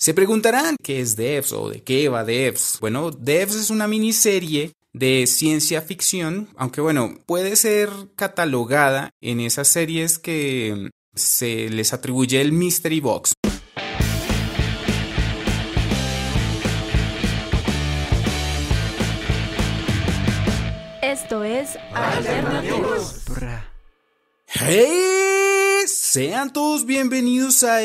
Se preguntarán qué es Devs o de qué va Devs. Bueno, Devs es una miniserie de ciencia ficción, aunque bueno, puede ser catalogada en esas series que se les atribuye el Mystery Box. Esto es Alternativos. ¡Hey! Sean todos bienvenidos a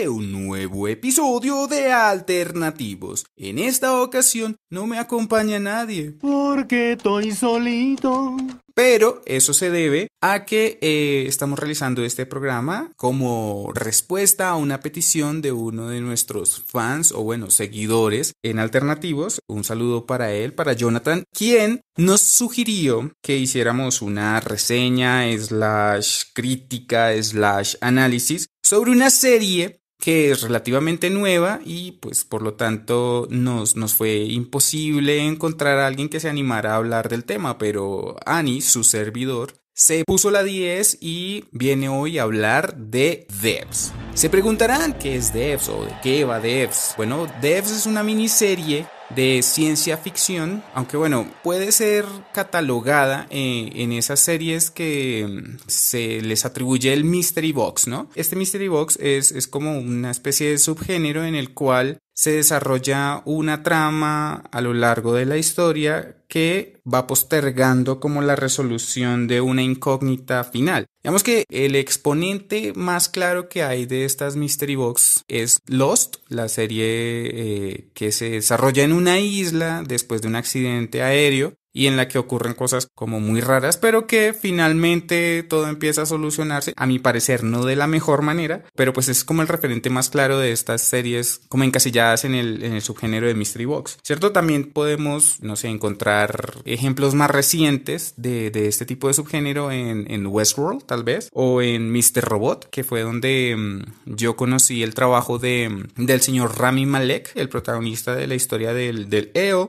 un nuevo episodio de Alternativos. En esta ocasión no me acompaña nadie. Porque estoy solito. Pero eso se debe a que estamos realizando este programa como respuesta a una petición de uno de nuestros fans o bueno, seguidores en Alternativos. Un saludo para él, para Jonathan, quien nos sugirió que hiciéramos una reseña / crítica / análisis sobre una serie que es relativamente nueva y pues por lo tanto nos fue imposible encontrar a alguien que se animara a hablar del tema, pero Ani, su servidor, se puso la 10 y viene hoy a hablar de Devs. Se preguntarán qué es Devs o de qué va Devs. Bueno, Devs es una miniserie de ciencia ficción, aunque bueno, puede ser catalogada en esas series que se les atribuye el Mystery Box, ¿no? Este Mystery Box es como una especie de subgénero en el cual se desarrolla una trama a lo largo de la historia que va postergando como la resolución de una incógnita final. Digamos que el exponente más claro que hay de estas Mystery Box es Lost, la serie que se desarrolla en una isla después de un accidente aéreo y en la que ocurren cosas como muy raras, pero que finalmente todo empieza a solucionarse, a mi parecer no de la mejor manera, pero pues es como el referente más claro de estas series como encasilladas en el subgénero de Mystery Box, ¿cierto? También podemos, no sé, encontrar ejemplos más recientes de este tipo de subgénero en Westworld, tal vez, o en Mr. Robot, que fue donde yo conocí el trabajo del señor Rami Malek, el protagonista de la historia del EO.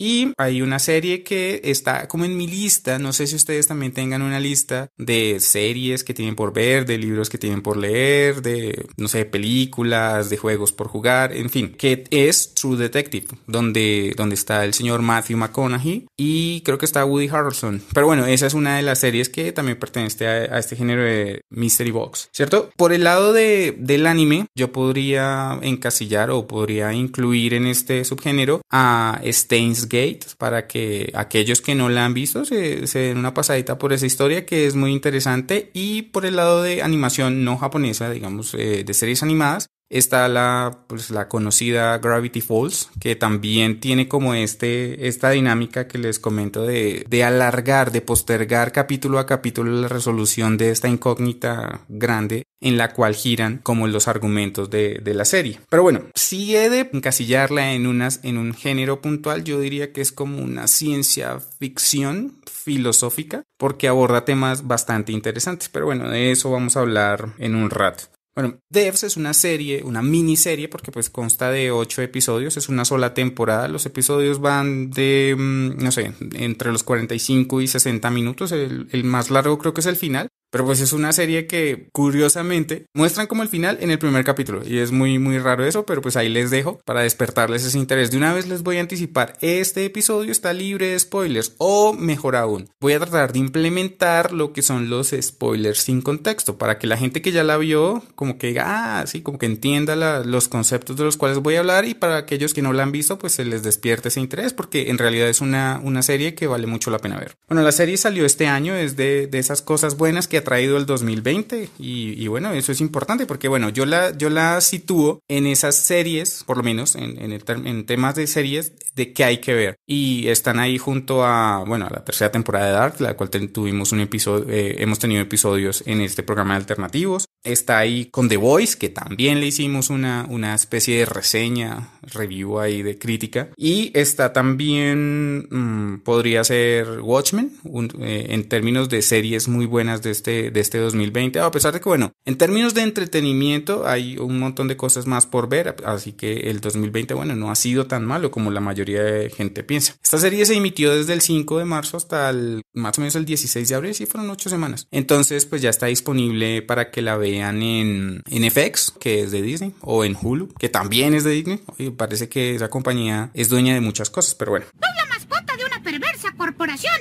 Y hay una serie que está como en mi lista, no sé si ustedes también tengan una lista de series que tienen por ver, de libros que tienen por leer, de, no sé, películas, de juegos por jugar, en fin, que es True Detective, donde está el señor Matthew McConaughey y creo que está Woody Harrelson. Pero bueno, esa es una de las series que también pertenece a este género de Mystery Box, ¿cierto? Por el lado del anime, yo podría encasillar o podría incluir en este subgénero a Steins Gate, para que aquellos que no la han visto se den una pasadita por esa historia que es muy interesante. Y por el lado de animación no japonesa, digamos, de series animadas, está la conocida Gravity Falls, que también tiene como esta dinámica que les comento de alargar, de postergar capítulo a capítulo la resolución de esta incógnita grande en la cual giran como los argumentos de la serie. Pero bueno, si he de encasillarla en un género puntual, yo diría que es como una ciencia ficción filosófica, porque aborda temas bastante interesantes. Pero bueno, de eso vamos a hablar en un rato. Bueno, Devs es una serie, una miniserie, porque pues consta de 8 episodios, es una sola temporada. Los episodios van de, no sé, entre los 45 y 60 minutos, el más largo creo que es el final. Pero pues es una serie que curiosamente muestran como el final en el primer capítulo y es muy muy raro eso, pero pues ahí les dejo para despertarles ese interés. De una vez les voy a anticipar, este episodio está libre de spoilers, o mejor aún, voy a tratar de implementar lo que son los spoilers sin contexto para que la gente que ya la vio como que sí, como que entienda los conceptos de los cuales voy a hablar, y para aquellos que no la han visto pues se les despierte ese interés, porque en realidad es una serie que vale mucho la pena ver. Bueno, la serie salió este año, es de esas cosas buenas que ha traído el 2020 y bueno, eso es importante porque bueno, yo la sitúo en esas series, por lo menos en temas de series de que hay que ver, y están ahí junto a, bueno, a la tercera temporada de Dark, la cual tuvimos un episodio, hemos tenido episodios en este programa de Alternativos. Está ahí con The Voice, que también le hicimos una especie de reseña review ahí de crítica. Y está también, podría ser Watchmen, en términos de series muy buenas de este 2020, a pesar de que, bueno, en términos de entretenimiento hay un montón de cosas más por ver, así que el 2020, bueno, no ha sido tan malo como la mayoría de gente piensa. Esta serie se emitió desde el 5 de marzo hasta más o menos el 16 de abril, sí, fueron 8 semanas. Entonces, pues ya está disponible para que la vean en FX, que es de Disney, o en Hulu, que también es de Disney. Oye, parece que esa compañía es dueña de muchas cosas, pero bueno. ¡Es la mascota de una perversa corporación!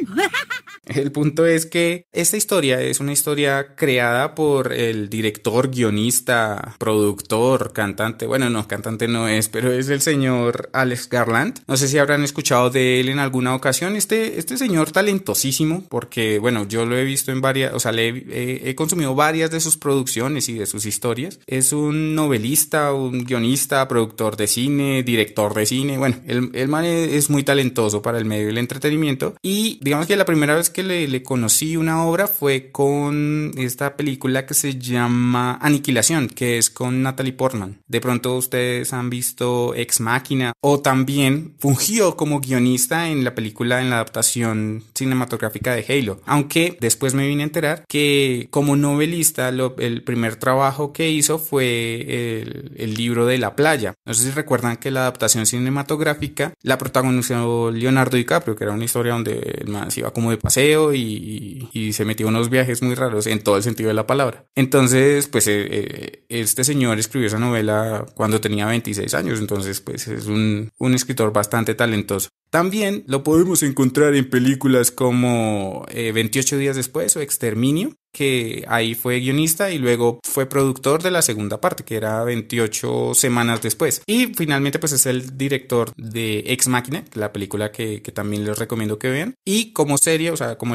El punto es que esta historia es una historia creada por el director, guionista, productor, cantante. Bueno, no, cantante no es, pero es el señor Alex Garland. No sé si habrán escuchado de él en alguna ocasión. Este señor talentosísimo, porque, bueno, yo lo he visto en varias, o sea, he consumido varias de sus producciones y de sus historias. Es un novelista, un guionista, productor de cine, director de cine. Bueno, el man es muy talentoso para el medio del entretenimiento. Y digamos que la primera vez que le conocí una obra fue con esta película que se llama Aniquilación, que es con Natalie Portman. De pronto ustedes han visto Ex Machina, o también fungió como guionista en la película, en la adaptación cinematográfica de Halo. Aunque después me vine a enterar que como novelista el primer trabajo que hizo fue el libro de La playa. No sé si recuerdan que la adaptación cinematográfica la protagonizó Leonardo DiCaprio, que era una historia donde el man se iba como de paseo y se metió en unos viajes muy raros en todo el sentido de la palabra. Entonces, pues este señor escribió esa novela cuando tenía 26 años, entonces pues es un escritor bastante talentoso. También lo podemos encontrar en películas como 28 días después o Exterminio, que ahí fue guionista y luego fue productor de la segunda parte, que era 28 semanas después. Y finalmente pues es el director de Ex Machina, la película que también les recomiendo que vean. Y como serie, o sea, como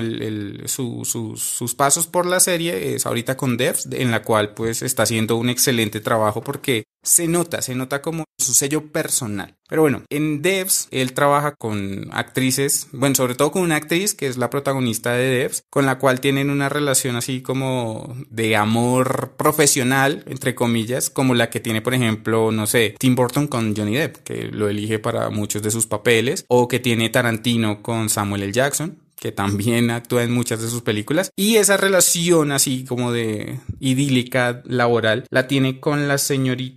sus pasos por la serie es ahorita con Devs, en la cual pues está haciendo un excelente trabajo porque se nota como su sello personal. Pero bueno, en Devs él trabaja con actrices, bueno, sobre todo con una actriz que es la protagonista de Devs, con la cual tienen una relación así como de amor profesional, entre comillas, como la que tiene, por ejemplo, no sé, Tim Burton con Johnny Depp, que lo elige para muchos de sus papeles, o que tiene Tarantino con Samuel L. Jackson, que también actúa en muchas de sus películas. Y esa relación así como de idílica laboral la tiene con la señorita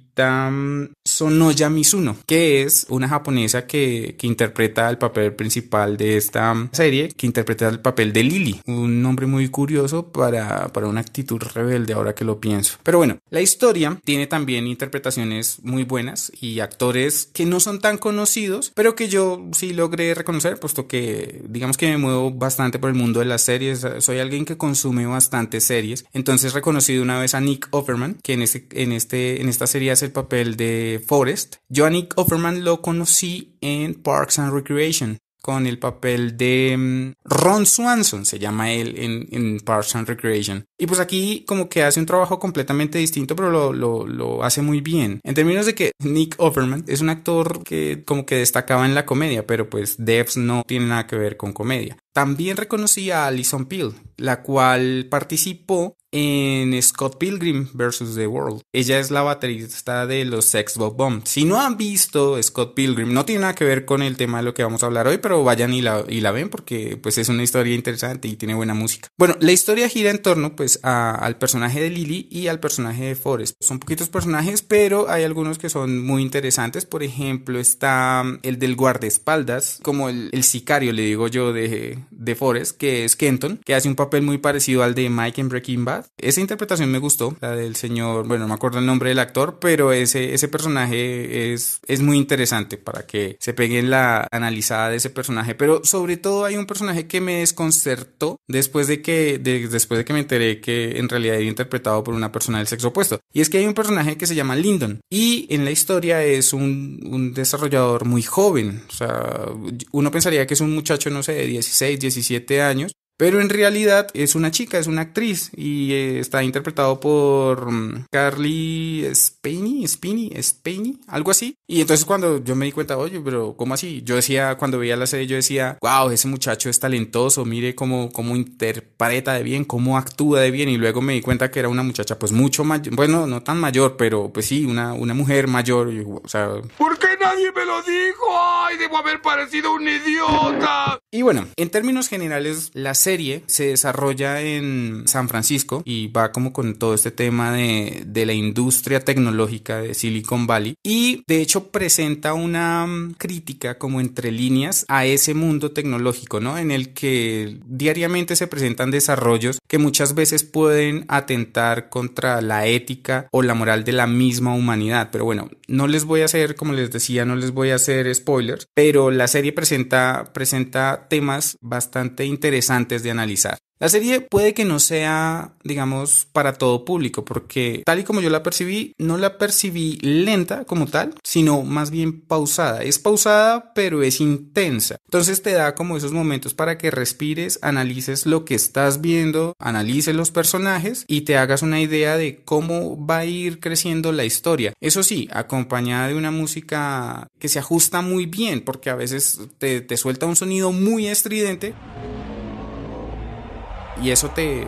Sonoya Mizuno, que es una japonesa que interpreta el papel principal de esta serie, que interpreta el papel de Lily, un nombre muy curioso para una actitud rebelde ahora que lo pienso. Pero bueno, la historia tiene también interpretaciones muy buenas y actores que no son tan conocidos, pero que yo sí logré reconocer, puesto que digamos que me muevo bastante por el mundo de las series, soy alguien que consume bastantes series, entonces reconocí de una vez a Nick Offerman, que en esta serie hace el papel de Forrest. Yo a Nick Offerman lo conocí en Parks and Recreation, con el papel de Ron Swanson, se llama él en Parks and Recreation. Y pues aquí como que hace un trabajo completamente distinto, pero lo hace muy bien. En términos de que Nick Offerman es un actor que como que destacaba en la comedia, pero pues Devs no tiene nada que ver con comedia. También reconocí a Alison Pill, la cual participó en Scott Pilgrim vs. The World. Ella es la baterista de los Sex Bomb. Si no han visto Scott Pilgrim, no tiene nada que ver con el tema de lo que vamos a hablar hoy, pero vayan y la ven porque pues es una historia interesante y tiene buena música. Bueno, la historia gira en torno pues al personaje de Lily y al personaje de Forrest. Son poquitos personajes, pero hay algunos que son muy interesantes. Por ejemplo, está el del guardaespaldas, como el sicario, le digo yo, de Forrest, que es Kenton, que hace un papel muy parecido al de Mike en Breaking Bad. Esa interpretación me gustó, la del señor, bueno, no me acuerdo el nombre del actor, pero ese personaje es muy interesante para que se peguen la analizada de ese personaje. Pero sobre todo hay un personaje que me desconcertó después de que me enteré que en realidad era interpretado por una persona del sexo opuesto. Y es que hay un personaje que se llama Lyndon y en la historia es un desarrollador muy joven. O sea, uno pensaría que es un muchacho, no sé, de 16, 17 años. Pero en realidad es una chica, es una actriz y está interpretado por Carly Spiney, algo así. Y entonces cuando yo me di cuenta, oye, pero ¿cómo así? Yo decía, cuando veía la serie, yo decía, wow, ese muchacho es talentoso, mire cómo interpreta de bien, cómo actúa de bien. Y luego me di cuenta que era una muchacha pues mucho mayor, bueno, no tan mayor, pero pues sí, una mujer mayor. Y, o sea, ¿Por qué nadie me lo dijo! ¡Ay, debo haber parecido un idiota! Y bueno, en términos generales, la serie se desarrolla en San Francisco y va como con todo este tema de la industria tecnológica de Silicon Valley, y de hecho presenta una crítica como entre líneas a ese mundo tecnológico, ¿no? En el que diariamente se presentan desarrollos que muchas veces pueden atentar contra la ética o la moral de la misma humanidad. Pero bueno, no les voy a hacer, como les decía, no les voy a hacer spoilers, pero la serie presenta temas bastante interesantes de analizar. La serie puede que no sea, digamos, para todo público, porque tal y como yo la percibí, no la percibí lenta como tal, sino más bien pausada. Es pausada, pero es intensa. Entonces te da como esos momentos para que respires, analices lo que estás viendo, analices los personajes y te hagas una idea de cómo va a ir creciendo la historia. Eso sí, acompañada de una música que se ajusta muy bien, porque a veces te suelta un sonido muy estridente y eso te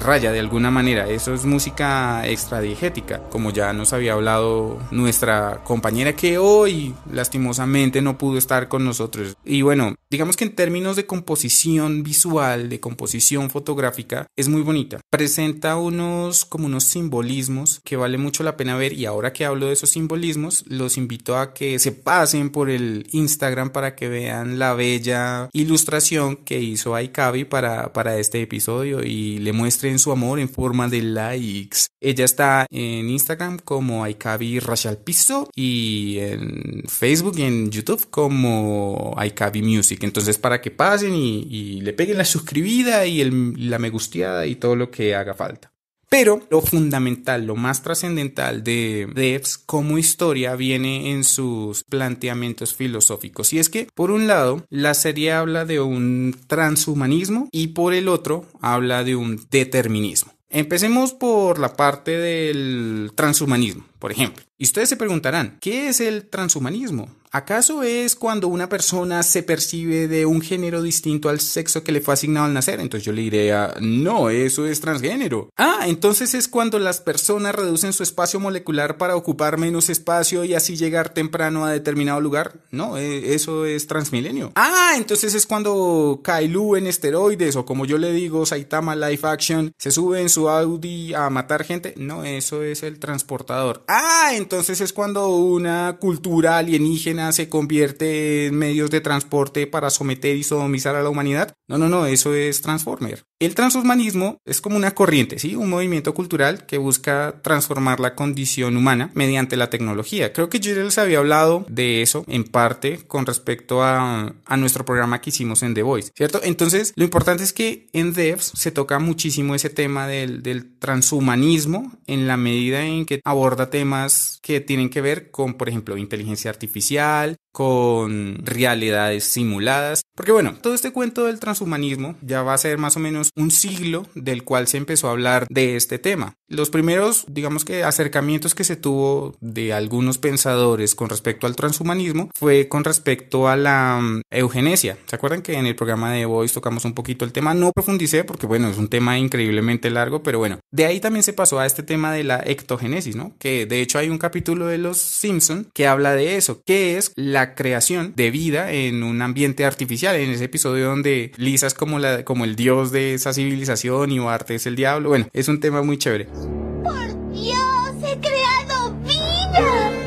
raya de alguna manera. Eso es música extradiegética, como ya nos había hablado nuestra compañera, que hoy lastimosamente no pudo estar con nosotros. Y bueno, digamos que en términos de composición visual, de composición fotográfica, es muy bonita. Presenta unos simbolismos que vale mucho la pena ver, y ahora que hablo de esos simbolismos, los invito a que se pasen por el Instagram para que vean la bella ilustración que hizo iCavi para este episodio y le muestren su amor en forma de likes. Ella está en Instagram como iCavi Rachel Piso y en Facebook y en YouTube como iCavi Music. Entonces, para que pasen y le peguen la suscribida y la me gusteada y todo lo que haga falta. Pero lo fundamental, lo más trascendental de Devs como historia viene en sus planteamientos filosóficos. Y es que, por un lado, la serie habla de un transhumanismo y por el otro habla de un determinismo. Empecemos por la parte del transhumanismo, por ejemplo. Y ustedes se preguntarán, ¿qué es el transhumanismo? ¿Acaso es cuando una persona se percibe de un género distinto al sexo que le fue asignado al nacer? Entonces yo le diré, no, eso es transgénero. Entonces es cuando las personas reducen su espacio molecular para ocupar menos espacio y así llegar temprano a determinado lugar. No, eso es transmilenio. Entonces es cuando Kailu en esteroides, o como yo le digo, Saitama Live Action, se sube en su Audi a matar gente. No, eso es el transportador. Entonces es cuando una cultura alienígena se convierte en medios de transporte para someter y sodomizar a la humanidad. No, eso es Transformer. El transhumanismo es como una corriente, ¿sí? Un movimiento cultural que busca transformar la condición humana mediante la tecnología. Creo que yo les había hablado de eso en parte con respecto a nuestro programa que hicimos en The Voice, ¿cierto? Entonces, lo importante es que en Devs se toca muchísimo ese tema del transhumanismo en la medida en que aborda temas que tienen que ver con, por ejemplo, inteligencia artificial, con realidades simuladas. Porque bueno, todo este cuento del transhumanismo ya va a ser más o menos un siglo del cual se empezó a hablar de este tema. Los primeros, digamos que acercamientos que se tuvo de algunos pensadores con respecto al transhumanismo fue con respecto a la eugenesia. ¿Se acuerdan que en el programa de The Voice tocamos un poquito el tema? No profundicé porque bueno, es un tema increíblemente largo, pero bueno, de ahí también se pasó a este tema de la ectogénesis, ¿no? Que de hecho hay un capítulo de Los Simpson que habla de eso, que es la creación de vida en un ambiente artificial. En ese episodio donde Lisa es como el dios de esa civilización y Bart es el diablo. Bueno, es un tema muy chévere. ¡Por Dios! ¡He creado vida!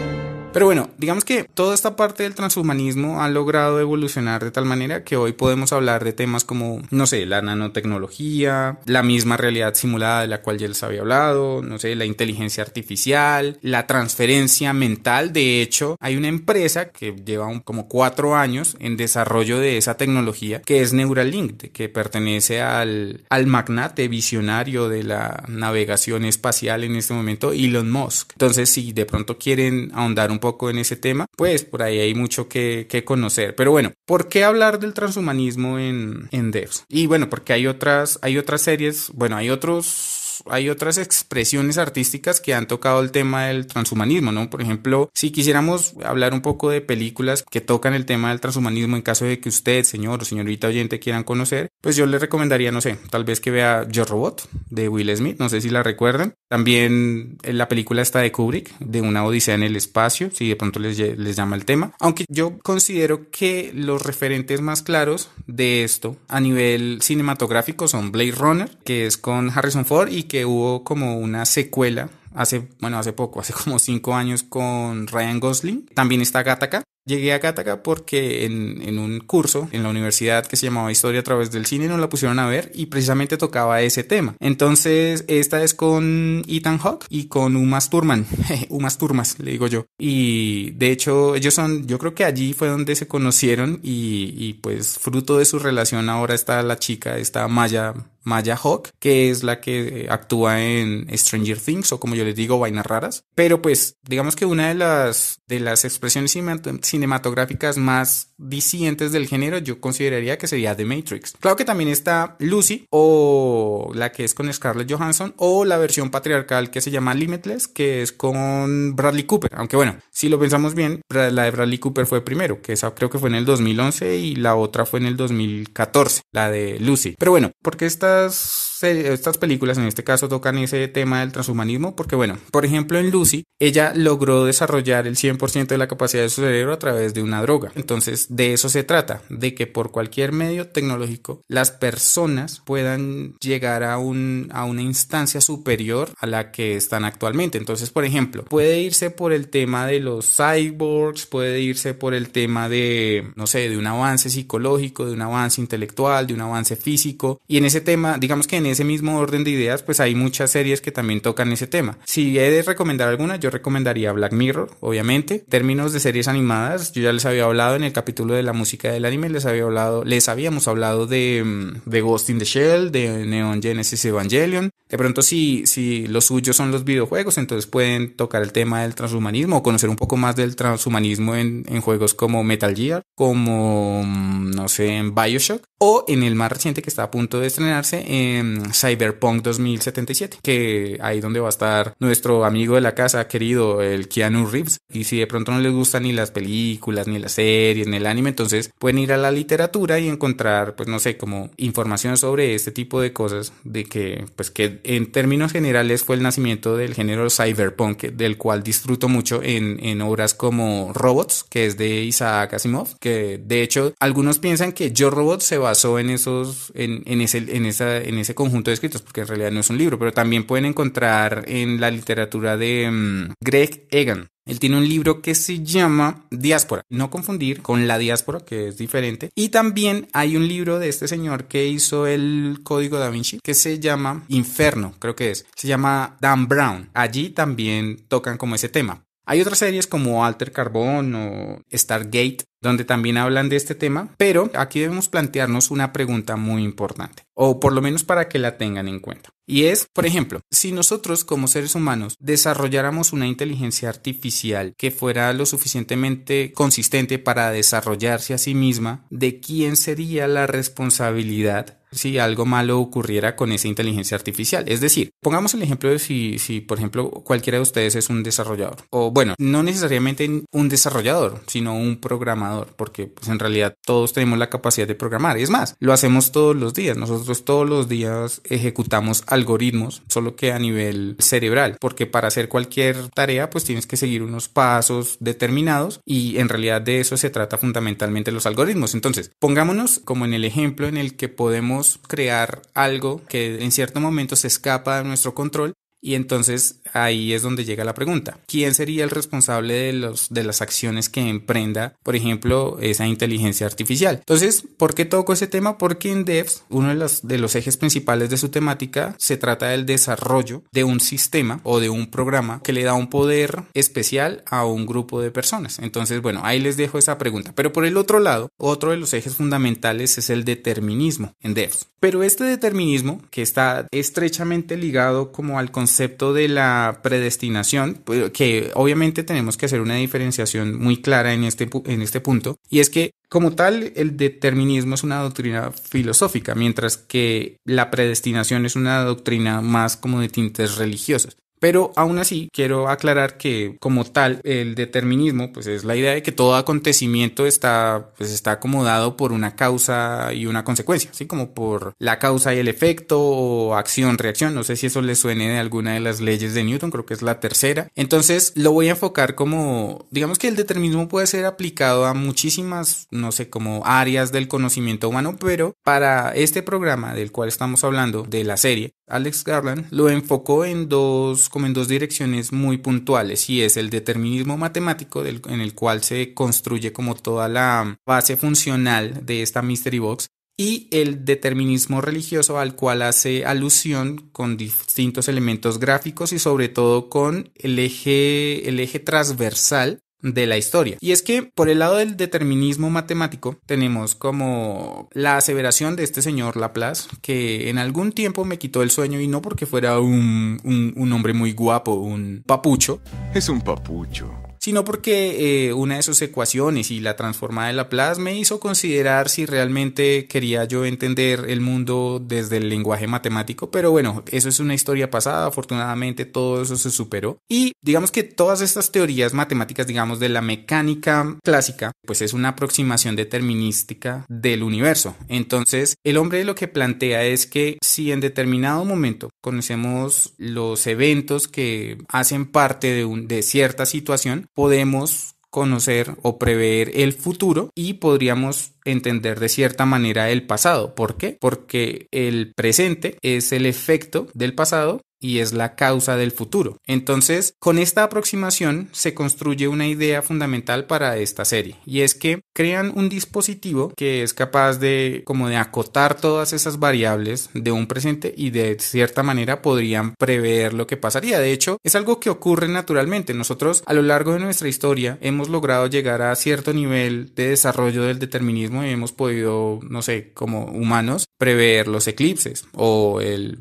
Pero bueno, digamos que toda esta parte del transhumanismo ha logrado evolucionar de tal manera que hoy podemos hablar de temas como, no sé, la nanotecnología, la misma realidad simulada de la cual ya les había hablado, no sé, la inteligencia artificial, la transferencia mental. De hecho, hay una empresa que lleva como 4 años en desarrollo de esa tecnología, que es Neuralink, que pertenece al magnate visionario de la navegación espacial en este momento, Elon Musk. Entonces, si de pronto quieren ahondar un poco en ese tema, pues por ahí hay mucho que conocer. Pero bueno, ¿por qué hablar del transhumanismo en Devs? Y bueno, porque hay otras series, bueno, hay otros hay otras expresiones artísticas que han tocado el tema del transhumanismo, ¿no? Por ejemplo, si quisiéramos hablar un poco de películas que tocan el tema del transhumanismo, en caso de que usted, señor o señorita oyente, quieran conocer, pues yo le recomendaría, no sé, tal vez que vea Yo Robot de Will Smith, no sé si la recuerdan. También la película está de Kubrick, de Una Odisea en el Espacio, si de pronto les llama el tema. Aunque yo considero que los referentes más claros de esto a nivel cinematográfico son Blade Runner, que es con Harrison Ford y que hubo como una secuela hace poco, hace como 5 años con Ryan Gosling. También está Gattaca. Llegué a Gattaca porque en un curso en la universidad que se llamaba Historia a través del cine nos la pusieron a ver y precisamente tocaba ese tema. Entonces esta es con Ethan Hawke y con Uma Thurman, Umas Turmas le digo yo. Y de hecho ellos son, yo creo que allí fue donde se conocieron y pues fruto de su relación ahora está la chica, esta Maya Hawke, que es la que actúa en Stranger Things o como yo les digo, Vainas Raras. Pero pues digamos que una de las expresiones cinematográficas más disidentes del género yo consideraría que sería The Matrix. Claro que también está Lucy, o la que es con Scarlett Johansson, o la versión patriarcal que se llama Limitless, que es con Bradley Cooper. Aunque bueno, si lo pensamos bien, la de Bradley Cooper fue primero, que esa creo que fue en el 2011 y la otra fue en el 2014, la de Lucy. Pero bueno, porque estas películas en este caso tocan ese tema del transhumanismo? Porque bueno, por ejemplo en Lucy, ella logró desarrollar el 100% de la capacidad de su cerebro a través de una droga. Entonces de eso se trata, de que por cualquier medio tecnológico las personas puedan llegar a una instancia superior a la que están actualmente. Entonces, por ejemplo, puede irse por el tema de los cyborgs, puede irse por el tema de, no sé, de un avance psicológico, de un avance intelectual, de un avance físico. Y en ese tema, digamos que en ese mismo orden de ideas, pues hay muchas series que también tocan ese tema. Si he de recomendar alguna, yo recomendaría Black Mirror, obviamente. En términos de series animadas, yo ya les había hablado en el capítulo de la música del anime, les habíamos hablado de Ghost in the Shell, de Neon Genesis Evangelion. De pronto si los suyos son los videojuegos, entonces pueden tocar el tema del transhumanismo o conocer un poco más del transhumanismo en juegos como Metal Gear, como, no sé, en BioShock, o en el más reciente que está a punto de estrenarse, en Cyberpunk 2077, que ahí donde va a estar nuestro amigo de la casa querido, el Keanu Reeves. Y si de pronto no les gustan ni las películas, ni las series, ni el anime, entonces pueden ir a la literatura y encontrar, pues no sé, como información sobre este tipo de cosas, de que, pues que en términos generales fue el nacimiento del género cyberpunk, del cual disfruto mucho en obras como Robots, que es de Isaac Asimov, que de hecho algunos piensan que Yo Robot se basó en ese conjunto de escritos, porque en realidad no es un libro, pero también pueden encontrar en la literatura de Greg Egan. Él tiene un libro que se llama Diáspora, no confundir con La Diáspora, que es diferente. Y también hay un libro de este señor que hizo el Código Da Vinci, que se llama Inferno, creo que es. Se llama Dan Brown. Allí también tocan como ese tema. Hay otras series como Alter Carbon o Stargate, donde también hablan de este tema, pero aquí debemos plantearnos una pregunta muy importante, o por lo menos para que la tengan en cuenta. Y es, por ejemplo, si nosotros como seres humanos desarrolláramos una inteligencia artificial que fuera lo suficientemente consistente para desarrollarse a sí misma, ¿de quién sería la responsabilidad si algo malo ocurriera con esa inteligencia artificial? Es decir, pongamos el ejemplo de si por ejemplo, cualquiera de ustedes es un desarrollador, o bueno, no necesariamente un desarrollador, sino un programador, porque pues en realidad todos tenemos la capacidad de programar. Es más, lo hacemos todos los días. Nosotros todos los días ejecutamos algoritmos, solo que a nivel cerebral, porque para hacer cualquier tarea pues tienes que seguir unos pasos determinados y en realidad de eso se trata fundamentalmente los algoritmos. Entonces, pongámonos como en el ejemplo en el que podemos crear algo que en cierto momento se escapa de nuestro control. Y entonces ahí es donde llega la pregunta. ¿Quién sería el responsable de las acciones que emprenda, por ejemplo, esa inteligencia artificial? Entonces, ¿por qué toco ese tema? Porque en Devs, uno de los ejes principales de su temática se trata del desarrollo de un sistema o de un programa que le da un poder especial a un grupo de personas. Entonces, bueno, ahí les dejo esa pregunta. Pero por el otro lado, otro de los ejes fundamentales es el determinismo en Devs. Pero este determinismo, que está estrechamente ligado como al concepto de la la predestinación, que obviamente tenemos que hacer una diferenciación muy clara en este punto, y es que como tal el determinismo es una doctrina filosófica, mientras que la predestinación es una doctrina más como de tintes religiosos. Pero aún así quiero aclarar que como tal el determinismo pues es la idea de que todo acontecimiento está acomodado por una causa y una consecuencia, así como por la causa y el efecto o acción-reacción. No sé si eso le suene de alguna de las leyes de Newton, creo que es la tercera. Entonces lo voy a enfocar como, digamos que el determinismo puede ser aplicado a muchísimas, no sé, como áreas del conocimiento humano, pero para este programa del cual estamos hablando, de la serie, Alex Garland lo enfocó en dos direcciones muy puntuales, y es el determinismo matemático en el cual se construye como toda la base funcional de esta Mystery Box, y el determinismo religioso al cual hace alusión con distintos elementos gráficos y sobre todo con el eje transversal de la historia. Y es que por el lado del determinismo matemático tenemos como la aseveración de este señor Laplace, que en algún tiempo me quitó el sueño, y no porque fuera un hombre muy guapo, un papucho. Es un papucho. Sino porque una de sus ecuaciones y la transformada de Laplace me hizo considerar si realmente quería yo entender el mundo desde el lenguaje matemático. Pero bueno, eso es una historia pasada, afortunadamente todo eso se superó. Y digamos que todas estas teorías matemáticas, digamos de la mecánica clásica, pues es una aproximación determinística del universo. Entonces el hombre lo que plantea es que si en determinado momento conocemos los eventos que hacen parte de cierta situación, podemos conocer o prever el futuro y podríamos entender de cierta manera el pasado. ¿Por qué? Porque el presente es el efecto del pasado y es la causa del futuro. Entonces, con esta aproximación se construye una idea fundamental para esta serie, y es que crean un dispositivo que es capaz de acotar todas esas variables de un presente, y de cierta manera podrían prever lo que pasaría. De hecho, es algo que ocurre naturalmente. Nosotros a lo largo de nuestra historia hemos logrado llegar a cierto nivel de desarrollo del determinismo y hemos podido, no sé, como humanos, prever los eclipses o el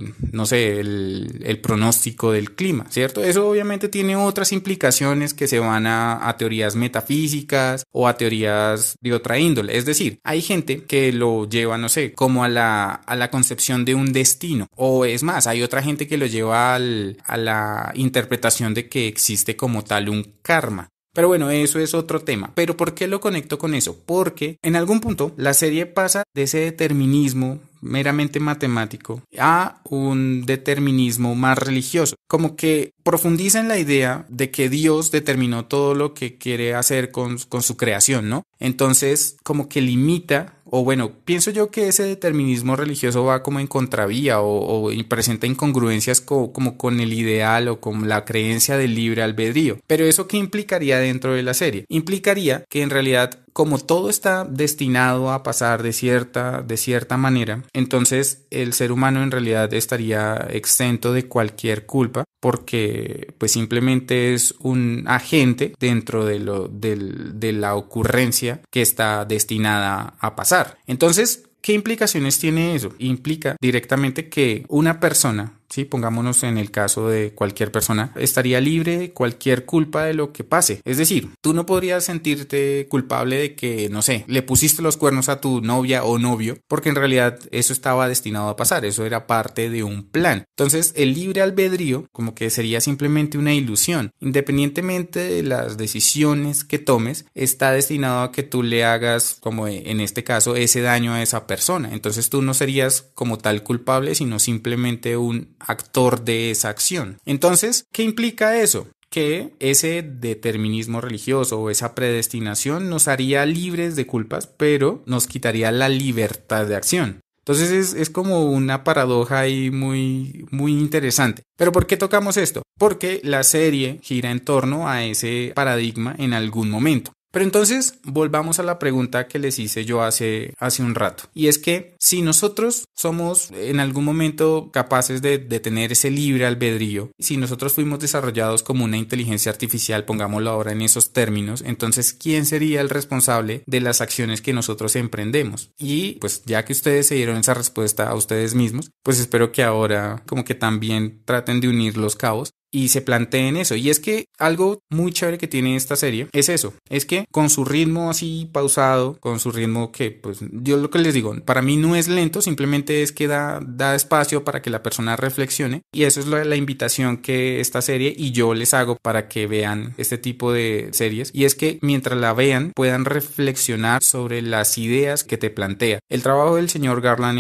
pronóstico del clima, ¿cierto? Eso obviamente tiene otras implicaciones que se van a teorías metafísicas o a teorías de otra índole. Es decir, hay gente que lo lleva, no sé, como a la concepción de un destino, o es más, hay otra gente que lo lleva a la interpretación de que existe como tal un karma. Pero bueno, eso es otro tema. ¿Pero por qué lo conecto con eso? Porque en algún punto la serie pasa de ese determinismo meramente matemático a un determinismo más religioso, como que profundiza en la idea de que Dios determinó todo lo que quiere hacer con su creación, ¿no? Entonces como que limita, o bueno, pienso yo que ese determinismo religioso va como en contravía o presenta incongruencias como con el ideal o con la creencia del libre albedrío. Pero ¿eso qué implicaría dentro de la serie? Implicaría que en realidad, como todo está destinado a pasar de cierta manera, entonces el ser humano en realidad estaría exento de cualquier culpa, porque pues simplemente es un agente dentro de la ocurrencia que está destinada a pasar. Entonces, ¿qué implicaciones tiene eso? Implica directamente que una persona, ¿sí? Pongámonos en el caso de cualquier persona, estaría libre de cualquier culpa de lo que pase. Es decir, tú no podrías sentirte culpable de que, no sé, le pusiste los cuernos a tu novia o novio, porque en realidad eso estaba destinado a pasar, eso era parte de un plan. Entonces, el libre albedrío como que sería simplemente una ilusión. Independientemente de las decisiones que tomes, está destinado a que tú le hagas, como en este caso, ese daño a esa persona. Entonces tú no serías como tal culpable, sino simplemente un actor de esa acción. Entonces, ¿qué implica eso? Que ese determinismo religioso o esa predestinación nos haría libres de culpas, pero nos quitaría la libertad de acción. Entonces es como una paradoja ahí muy, muy interesante. ¿Pero por qué tocamos esto? Porque la serie gira en torno a ese paradigma en algún momento. Pero entonces volvamos a la pregunta que les hice yo hace un rato, y es que si nosotros somos en algún momento capaces de tener ese libre albedrío, si nosotros fuimos desarrollados como una inteligencia artificial, pongámoslo ahora en esos términos, entonces ¿quién sería el responsable de las acciones que nosotros emprendemos? Y pues ya que ustedes se dieron esa respuesta a ustedes mismos, pues espero que ahora como que también traten de unir los cabos y se planteen eso. Y es que algo muy chévere que tiene esta serie es eso, es que con su ritmo así pausado, con su ritmo que pues yo lo que les digo, para mí no es lento, simplemente es que da espacio para que la persona reflexione, y eso es la invitación que esta serie y yo les hago para que vean este tipo de series, y es que mientras la vean puedan reflexionar sobre las ideas que te plantea. El trabajo del señor Garland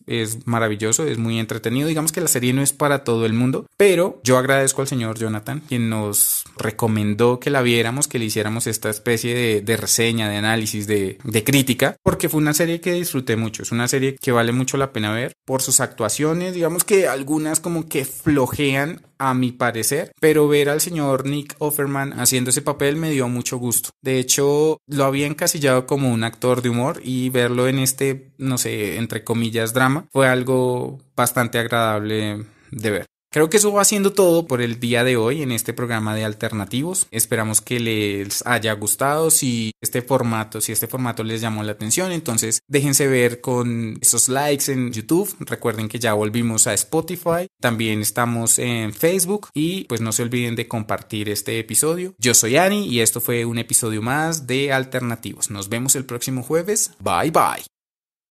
es maravilloso, es muy entretenido. Digamos que la serie no es para todo el mundo, pero yo agradezco al señor Jonathan, quien nos recomendó que la viéramos, que le hiciéramos esta especie de reseña, de análisis, de crítica, porque fue una serie que disfruté mucho. Es una serie que vale mucho la pena ver por sus actuaciones, digamos que algunas como que flojean a mi parecer, pero ver al señor Nick Offerman haciendo ese papel me dio mucho gusto. De hecho, lo había encasillado como un actor de humor, y verlo en este, no sé, entre comillas, drama, fue algo bastante agradable de ver. Creo que eso va siendo todo por el día de hoy en este programa de Alternativos. Esperamos que les haya gustado. Si este formato les llamó la atención, entonces déjense ver con esos likes en YouTube. Recuerden que ya volvimos a Spotify. También estamos en Facebook, y pues no se olviden de compartir este episodio. Yo soy Ani y esto fue un episodio más de Alternativos. Nos vemos el próximo jueves. Bye bye.